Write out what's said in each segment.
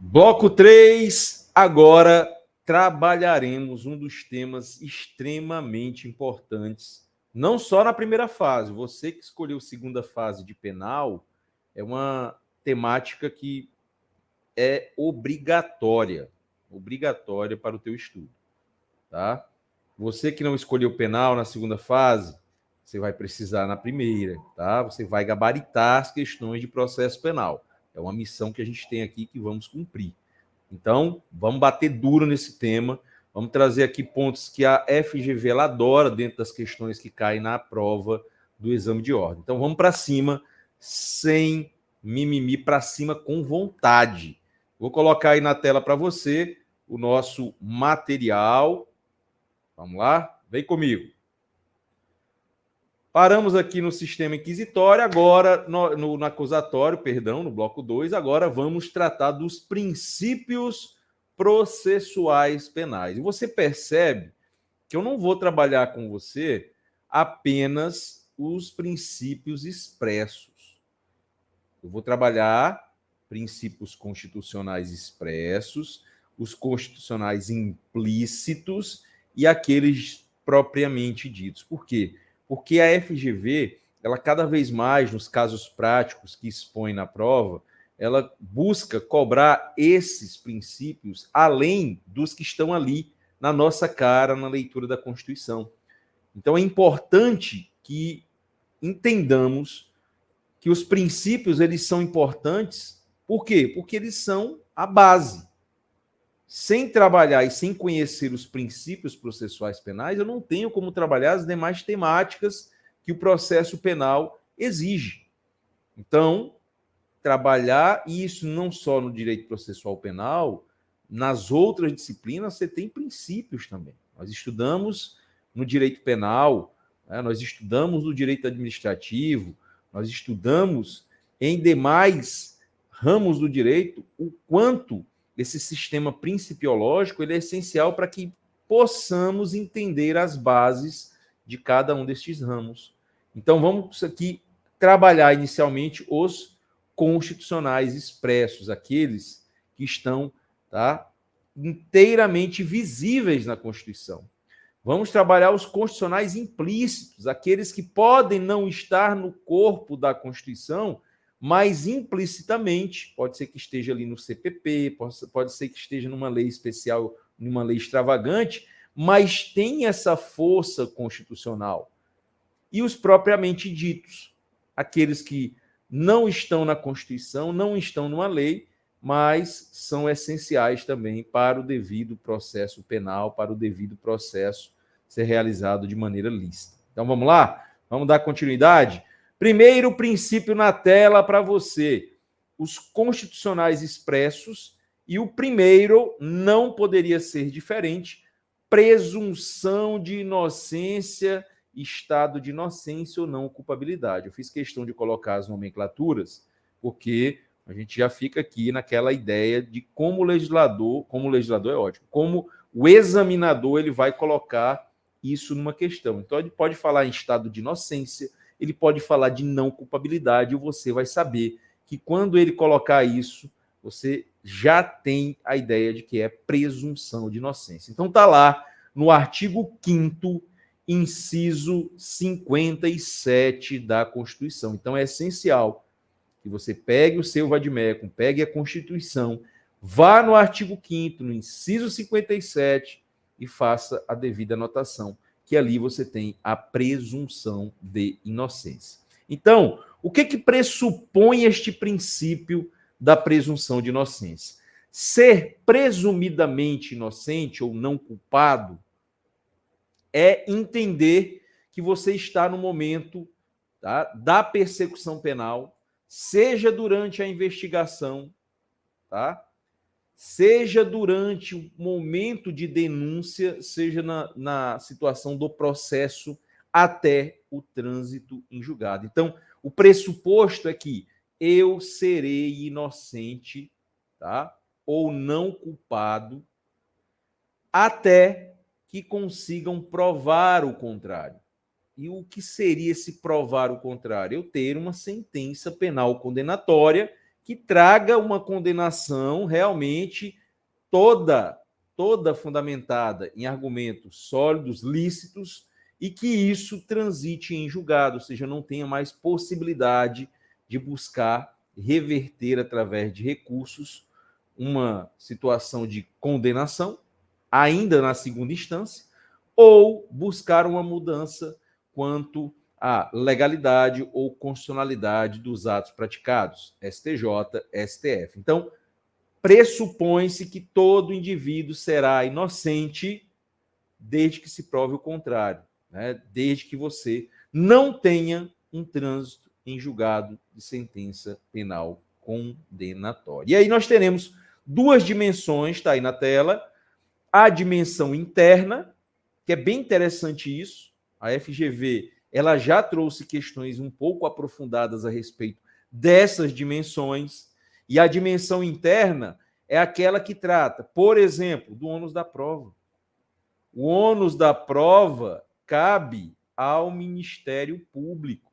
Bloco 3, agora trabalharemos um dos temas extremamente importantes, não só na primeira fase. Você que escolheu segunda fase de penal, é uma temática que é obrigatória para o teu estudo, tá? Você que não escolheu penal na segunda fase, você vai precisar na primeira, tá? Você vai gabaritar as questões de processo penal. É uma missão que a gente tem aqui que vamos cumprir. Então, vamos bater duro nesse tema, vamos trazer aqui pontos que a FGV ela adora dentro das questões que caem na prova do exame de ordem. Então, vamos para cima, sem mimimi, para cima com vontade. Vou colocar aí na tela para você o nosso material. Vamos lá? Vem comigo. Paramos aqui no sistema inquisitório, agora no acusatório, perdão, no bloco 2, agora vamos tratar dos princípios processuais penais. E você percebe que eu não vou trabalhar com você apenas os princípios expressos. Eu vou trabalhar princípios constitucionais expressos, os constitucionais implícitos e aqueles propriamente ditos. Por quê? Porque a FGV, ela cada vez mais, nos casos práticos que expõe na prova, ela busca cobrar esses princípios além dos que estão ali na nossa cara na leitura da Constituição. Então é importante que entendamos que os princípios eles são importantes. Por quê? Porque eles são a base. Sem trabalhar e sem conhecer os princípios processuais penais, eu não tenho como trabalhar as demais temáticas que o processo penal exige. Então, trabalhar isso não só no direito processual penal, nas outras disciplinas você tem princípios também. Nós estudamos no direito penal, nós estudamos no direito administrativo, nós estudamos em demais ramos do direito o quanto esse sistema principiológico ele é essencial para que possamos entender as bases de cada um destes ramos. Então, vamos aqui trabalhar inicialmente os constitucionais expressos, aqueles que estão inteiramente visíveis na Constituição. Vamos trabalhar os constitucionais implícitos, aqueles que podem não estar no corpo da Constituição, mas implicitamente, pode ser que esteja ali no CPP, pode ser que esteja numa lei especial, numa lei extravagante, mas tem essa força constitucional. E os propriamente ditos, aqueles que não estão na Constituição, não estão numa lei, mas são essenciais também para o devido processo penal, para o devido processo ser realizado de maneira lícita. Então vamos lá? Vamos dar continuidade? Primeiro princípio na tela para você, os constitucionais expressos, e o primeiro não poderia ser diferente, presunção de inocência, estado de inocência ou não culpabilidade. Eu fiz questão de colocar as nomenclaturas, porque a gente já fica aqui naquela ideia de como o legislador é ótimo, como o examinador ele vai colocar isso numa questão. Então ele pode falar em estado de inocência, ele pode falar de não culpabilidade, e você vai saber que quando ele colocar isso, você já tem a ideia de que é presunção de inocência. Então está lá no artigo 5º, inciso 57 da Constituição. Então é essencial que você pegue o seu vade-mecum, pegue a Constituição, vá no artigo 5º, no inciso 57 e faça a devida anotação, que ali você tem a presunção de inocência. Então, o que pressupõe este princípio da presunção de inocência? Ser presumidamente inocente ou não culpado é entender que você está no momento da persecução penal, seja durante a investigação, seja durante o momento de denúncia, seja na situação do processo até o trânsito em julgado. Então, o pressuposto é que eu serei inocente, ou não culpado, até que consigam provar o contrário. E o que seria esse provar o contrário? Eu ter uma sentença penal condenatória que traga uma condenação realmente toda fundamentada em argumentos sólidos, lícitos, e que isso transite em julgado, ou seja, não tenha mais possibilidade de buscar reverter através de recursos uma situação de condenação, ainda na segunda instância, ou buscar uma mudança quanto à legalidade ou constitucionalidade dos atos praticados, STJ, STF. Então, pressupõe-se que todo indivíduo será inocente desde que se prove o contrário, né? Desde que você não tenha um trânsito em julgado de sentença penal condenatória. E aí nós teremos duas dimensões, está aí na tela, a dimensão interna, que é bem interessante isso, a FGV ela já trouxe questões um pouco aprofundadas a respeito dessas dimensões, e a dimensão interna é aquela que trata, por exemplo, do ônus da prova. O ônus da prova cabe ao Ministério Público.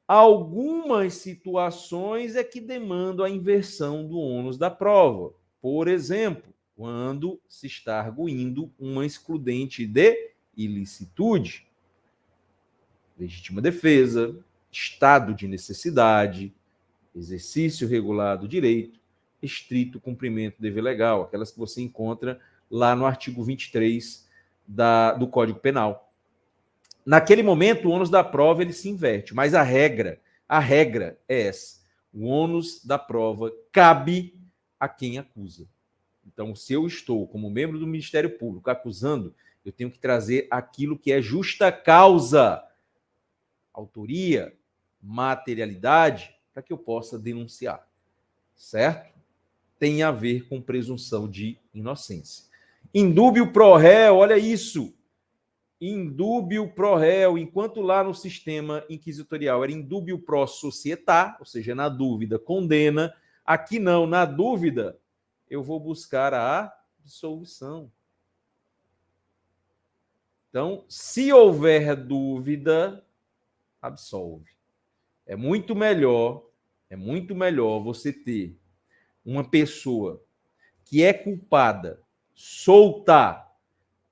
Algumas situações é que demandam a inversão do ônus da prova. Por exemplo, quando se está arguindo uma excludente de ilicitude, legítima defesa, estado de necessidade, exercício regular do direito, estrito cumprimento do dever legal, aquelas que você encontra lá no artigo 23 do Código Penal. Naquele momento, o ônus da prova ele se inverte, mas a regra é essa. O ônus da prova cabe a quem acusa. Então, se eu estou como membro do Ministério Público acusando, eu tenho que trazer aquilo que é justa causa, autoria, materialidade, para que eu possa denunciar, certo? Tem a ver com presunção de inocência. Indúbio pro réu, olha isso. Indúbio pro réu, enquanto lá no sistema inquisitorial era indúbio pro societá, ou seja, na dúvida condena, aqui não, na dúvida eu vou buscar a absolvição. Então, se houver dúvida, absolve. É muito melhor você ter uma pessoa que é culpada solta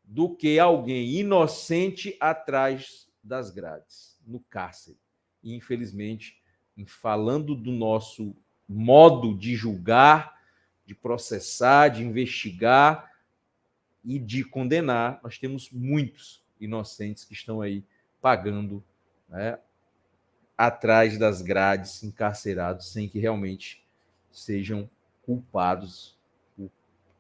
do que alguém inocente atrás das grades, no cárcere. E, infelizmente, falando do nosso modo de julgar, de processar, de investigar e de condenar, nós temos muitos inocentes que estão aí pagando, né, atrás das grades, encarcerados, sem que realmente sejam culpados por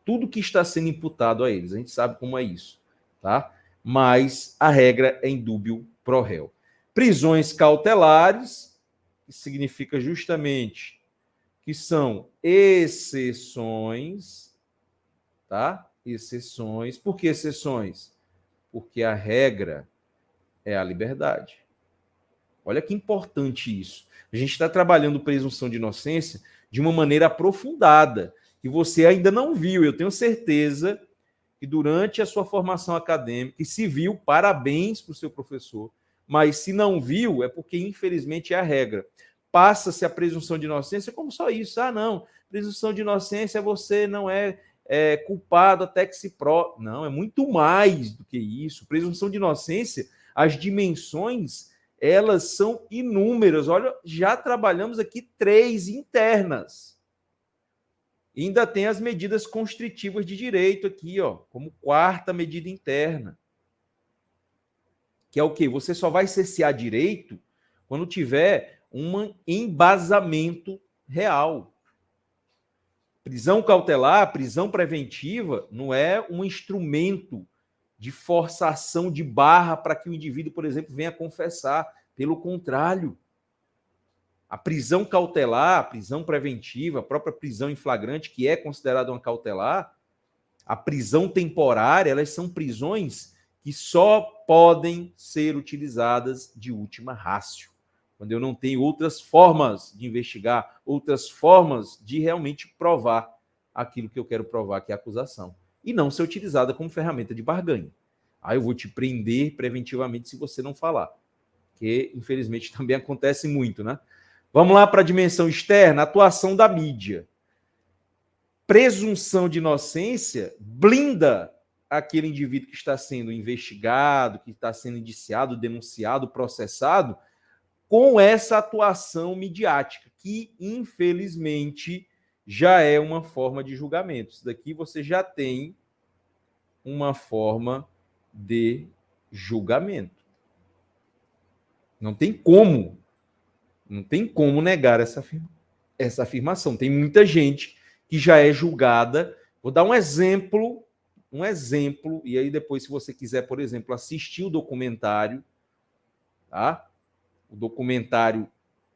tudo que está sendo imputado a eles. A gente sabe como é isso, tá? Mas a regra é indúbio pro réu. Prisões cautelares, que significa justamente que são exceções, tá? Exceções. Por que exceções? Porque a regra é a liberdade. Olha que importante isso. A gente está trabalhando presunção de inocência de uma maneira aprofundada, que você ainda não viu. Eu tenho certeza que durante a sua formação acadêmica, e se viu, parabéns para o seu professor, mas se não viu, é porque, infelizmente, é a regra. Passa-se a presunção de inocência como só isso. Ah, não, presunção de inocência você não é culpado até que se prove. Não, é muito mais do que isso. Presunção de inocência, as dimensões, elas são inúmeras. Olha, já trabalhamos aqui 3 internas. E ainda tem as medidas constritivas de direito aqui, ó, como 4ª medida interna. Que é o quê? Você só vai cessear direito quando tiver um embasamento real. Prisão cautelar, prisão preventiva, não é um instrumento de forçação de barra para que o indivíduo, por exemplo, venha confessar. Pelo contrário, a prisão cautelar, a prisão preventiva, a própria prisão em flagrante, que é considerada uma cautelar, a prisão temporária, elas são prisões que só podem ser utilizadas de última ratio, quando eu não tenho outras formas de investigar, outras formas de realmente provar aquilo que eu quero provar, que é a acusação, e não ser utilizada como ferramenta de barganha. Aí eu vou te prender preventivamente se você não falar, que infelizmente também acontece muito, né? Vamos lá para a dimensão externa, atuação da mídia. Presunção de inocência blinda aquele indivíduo que está sendo investigado, que está sendo indiciado, denunciado, processado, com essa atuação midiática, que, infelizmente, já é uma forma de julgamento. Isso daqui você já tem uma forma de julgamento. Não tem como negar essa afirmação. Tem muita gente que já é julgada. Vou dar um exemplo, e aí depois, se você quiser, por exemplo, assistir o documentário, tá? O documentário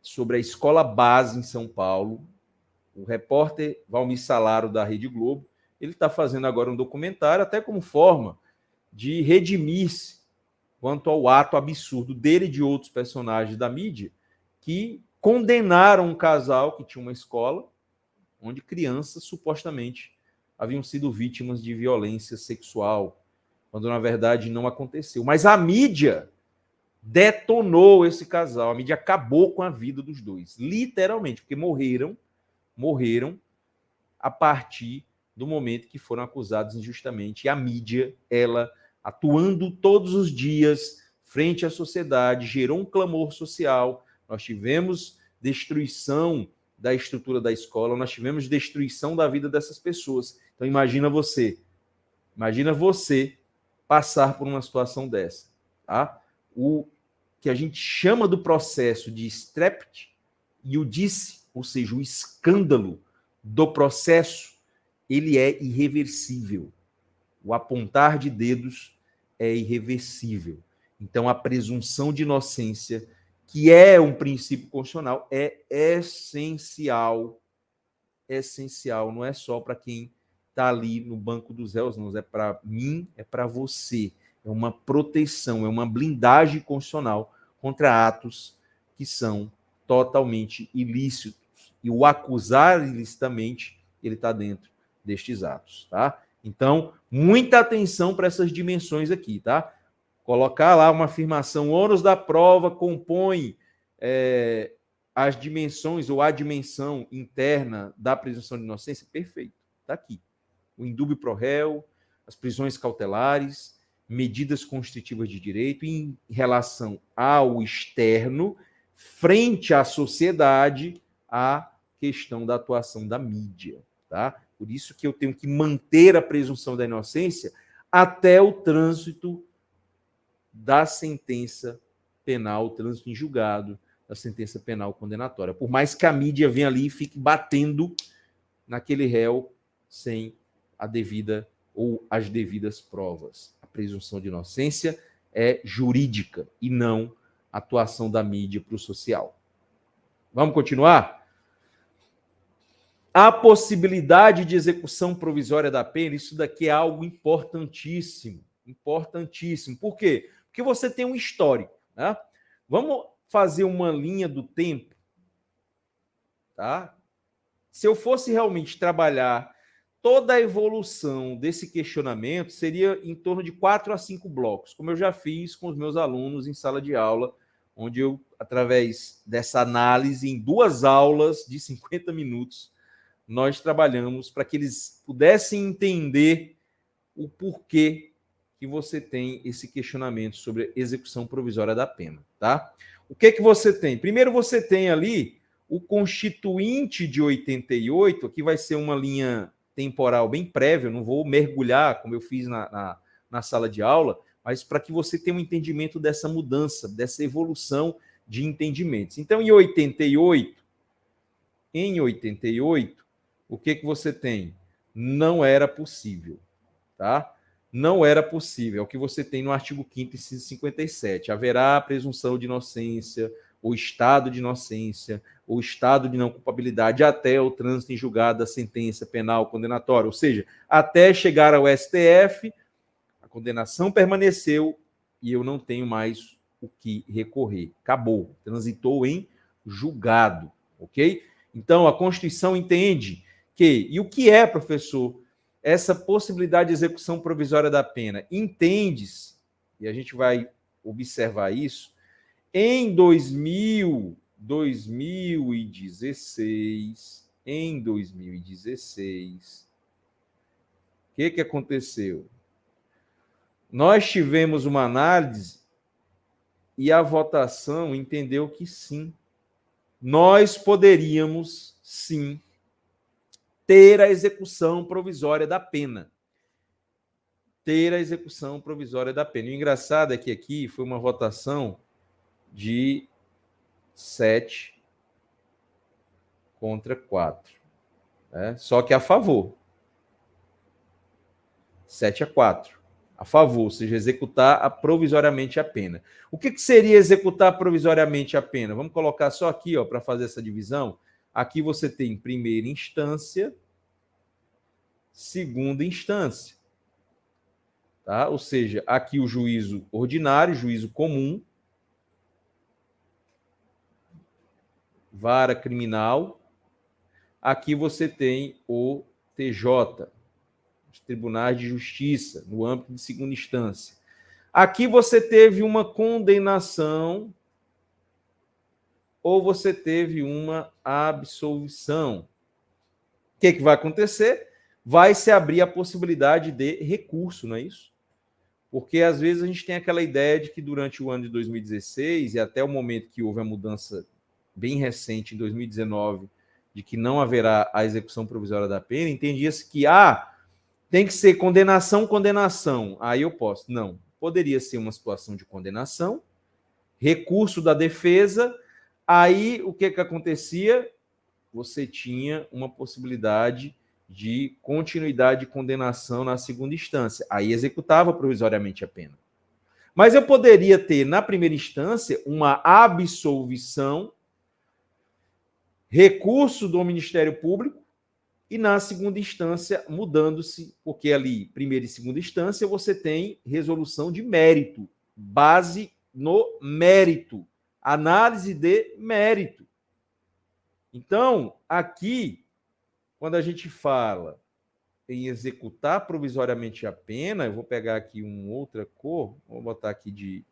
sobre a escola base em São Paulo, o repórter Valmir Salaro, da Rede Globo, ele está fazendo agora um documentário, até como forma de redimir-se quanto ao ato absurdo dele e de outros personagens da mídia, que condenaram um casal que tinha uma escola onde crianças supostamente haviam sido vítimas de violência sexual, quando na verdade não aconteceu. Mas a mídia detonou esse casal, a mídia acabou com a vida dos dois, literalmente, porque morreram a partir do momento que foram acusados injustamente. E a mídia, ela atuando todos os dias frente à sociedade, gerou um clamor social. Nós tivemos destruição da estrutura da escola, nós tivemos destruição da vida dessas pessoas. Então imagina você passar por uma situação dessa, tá? O que a gente chama do processo de Strept Iudice, ou seja, o escândalo do processo, ele é irreversível. O apontar de dedos é irreversível. Então, a presunção de inocência, que é um princípio constitucional, é essencial. Essencial, não é só para quem está ali no banco dos réus, não. É para mim, é para você. É uma proteção, é uma blindagem constitucional contra atos que são totalmente ilícitos. E o acusar ilicitamente, ele está dentro destes atos, tá? Então, muita atenção para essas dimensões aqui, tá? Colocar lá uma afirmação, o ônus da prova compõe as dimensões ou a dimensão interna da presunção de inocência, perfeito, está aqui. O indúbio pro réu, as prisões cautelares, medidas constitutivas de direito em relação ao externo, frente à sociedade, a questão da atuação da mídia, tá? Por isso que eu tenho que manter a presunção da inocência até o trânsito da sentença penal, o trânsito em julgado da sentença penal condenatória. Por mais que a mídia venha ali e fique batendo naquele réu sem a devida ou as devidas provas. A presunção de inocência é jurídica e não atuação da mídia para o social. Vamos continuar? A possibilidade de execução provisória da pena, isso daqui é algo importantíssimo. Importantíssimo. Por quê? Porque você tem um histórico, né? Vamos fazer uma linha do tempo, tá? Se eu fosse realmente trabalhar toda a evolução desse questionamento, seria em torno de 4 a 5 blocos, como eu já fiz com os meus alunos em sala de aula, onde eu, através dessa análise, em 2 aulas de 50 minutos, nós trabalhamos para que eles pudessem entender o porquê que você tem esse questionamento sobre execução provisória da pena, tá? O que você tem? Primeiro você tem ali o Constituinte de 88, aqui vai ser uma linha temporal bem prévia, eu não vou mergulhar, como eu fiz na sala de aula, mas para que você tenha um entendimento dessa mudança, dessa evolução de entendimentos. Então, em 88, o que você tem? Não era possível, tá? Não era possível. É o que você tem no artigo 5º, inciso 57. Haverá presunção de inocência, ou estado de inocência, ou estado de não culpabilidade, até o trânsito em julgado da sentença penal condenatória. Ou seja, até chegar ao STF, a condenação permaneceu e eu não tenho mais o que recorrer. Acabou. Transitou em julgado, ok? Então, a Constituição entende que... E o que é, professor, essa possibilidade de execução provisória da pena? Entende-se, e a gente vai observar isso, em 2000, 2016, o que aconteceu? Nós tivemos uma análise e a votação entendeu que sim, nós poderíamos, sim, ter a execução provisória da pena. Ter a execução provisória da pena. E o engraçado é que aqui foi uma votação de 7 contra 4. Né? Só que a favor. 7-4. A favor, ou seja, executar provisoriamente a pena. O que seria executar provisoriamente a pena? Vamos colocar só aqui, para fazer essa divisão. Aqui você tem primeira instância, segunda instância. Tá? Ou seja, aqui o juízo ordinário, juízo comum, vara criminal. Aqui você tem o TJ, os tribunais de justiça, no âmbito de segunda instância. Aqui você teve uma condenação ou você teve uma absolvição. O que vai acontecer? Vai se abrir a possibilidade de recurso, não é isso? Porque às vezes a gente tem aquela ideia de que durante o ano de 2016 e até o momento que houve a mudança bem recente, em 2019, de que não haverá a execução provisória da pena, entendia-se que tem que ser condenação. Aí eu posso. Não. Poderia ser uma situação de condenação, recurso da defesa. Aí o que acontecia? Você tinha uma possibilidade de continuidade de condenação na segunda instância. Aí executava provisoriamente a pena. Mas eu poderia ter, na primeira instância, uma absolvição, recurso do Ministério Público, e na segunda instância, mudando-se, porque ali, primeira e segunda instância, você tem resolução de mérito, base no mérito, análise de mérito. Então, aqui, quando a gente fala em executar provisoriamente a pena, eu vou pegar aqui uma outra cor, vou botar aqui de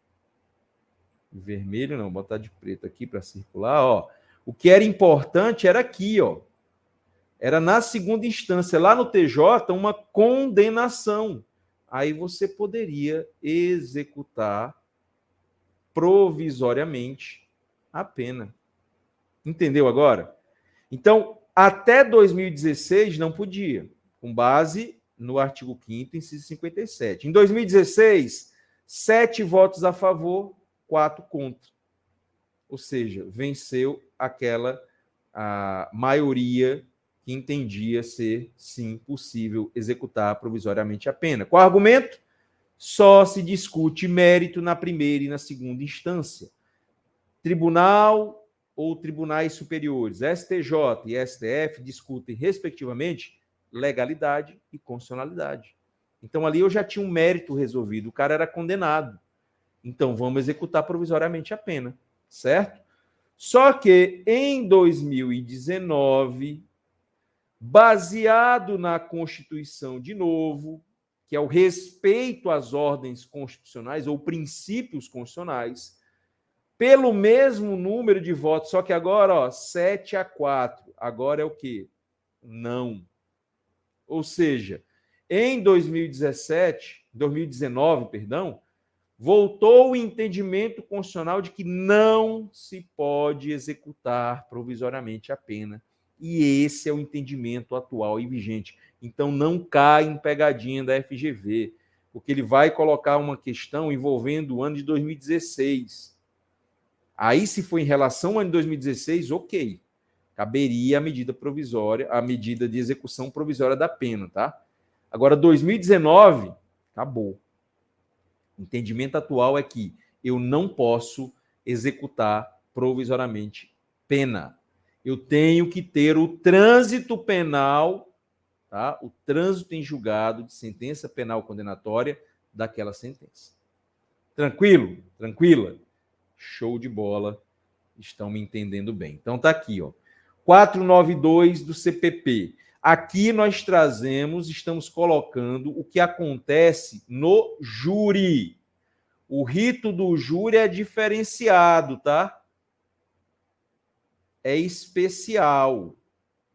vermelho, não, vou botar de preto aqui para circular. O que era importante era aqui, era na segunda instância, lá no TJ, uma condenação. Aí você poderia executar provisoriamente a pena. Entendeu agora? Então, até 2016 não podia, com base no artigo 5º, inciso 57. Em 2016, 7 votos a favor, 4 contra. Ou seja, venceu aquela a maioria que entendia ser, sim, possível executar provisoriamente a pena. Qual argumento? Só se discute mérito na primeira e na segunda instância. Tribunal ou tribunais superiores, STJ e STF, discutem, respectivamente, legalidade e constitucionalidade. Então, ali eu já tinha um mérito resolvido, o cara era condenado. Então, vamos executar provisoriamente a pena, certo? Só que, em 2019, baseado na Constituição de novo, que é o respeito às ordens constitucionais ou princípios constitucionais, pelo mesmo número de votos, só que agora, 7-4. Agora é o quê? Não. Ou seja, em 2019, voltou o entendimento constitucional de que não se pode executar provisoriamente a pena. E esse é o entendimento atual e vigente. Então, não cai em pegadinha da FGV, porque ele vai colocar uma questão envolvendo o ano de 2016. Aí, se for em relação ao ano de 2016, ok. Caberia a medida provisória, a medida de execução provisória da pena, tá? Agora, 2019, acabou. O entendimento atual é que eu não posso executar provisoriamente pena. Eu tenho que ter o trânsito penal, tá? O trânsito em julgado de sentença penal condenatória daquela sentença. Tranquilo? Tranquila? Show de bola. Estão me entendendo bem. Então tá aqui, 492 do CPP. Aqui nós estamos colocando o que acontece no júri. O rito do júri é diferenciado, tá? é especial.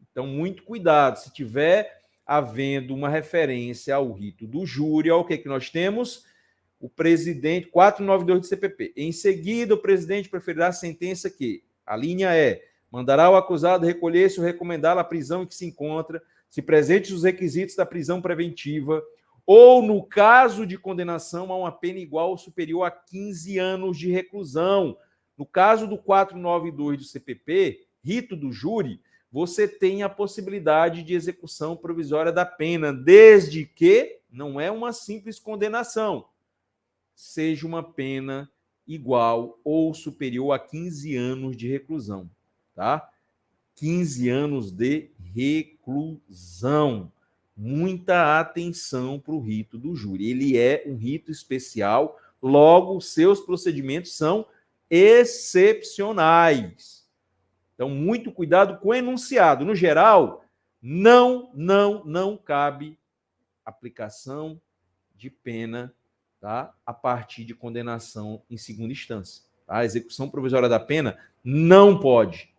Então, muito cuidado. Se tiver havendo uma referência ao rito do júri, olha o que nós temos? O presidente, 492 do CPP. Em seguida, o presidente preferirá a sentença que, a linha é, mandará o acusado recolher-se ou recomendar a prisão em que se encontra, se presentes os requisitos da prisão preventiva, ou, no caso de condenação, a uma pena igual ou superior a 15 anos de reclusão. No caso do 492 do CPP, rito do júri, você tem a possibilidade de execução provisória da pena, desde que não é uma simples condenação, seja uma pena igual ou superior a 15 anos de reclusão, tá? 15 anos de reclusão. Muita atenção para o rito do júri. Ele é um rito especial, logo, seus procedimentos são excepcionais. Então, muito cuidado com o enunciado. No geral, não cabe aplicação de pena, tá? A partir de condenação em segunda instância. Tá? A execução provisória da pena não pode,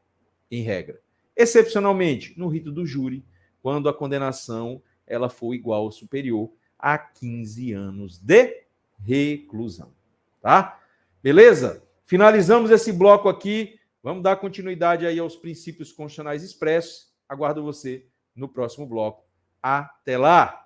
em regra. Excepcionalmente, no rito do júri, quando a condenação ela for igual ou superior a 15 anos de reclusão. Tá? Beleza? Finalizamos esse bloco aqui. Vamos dar continuidade aí aos princípios constitucionais expressos. Aguardo você no próximo bloco. Até lá!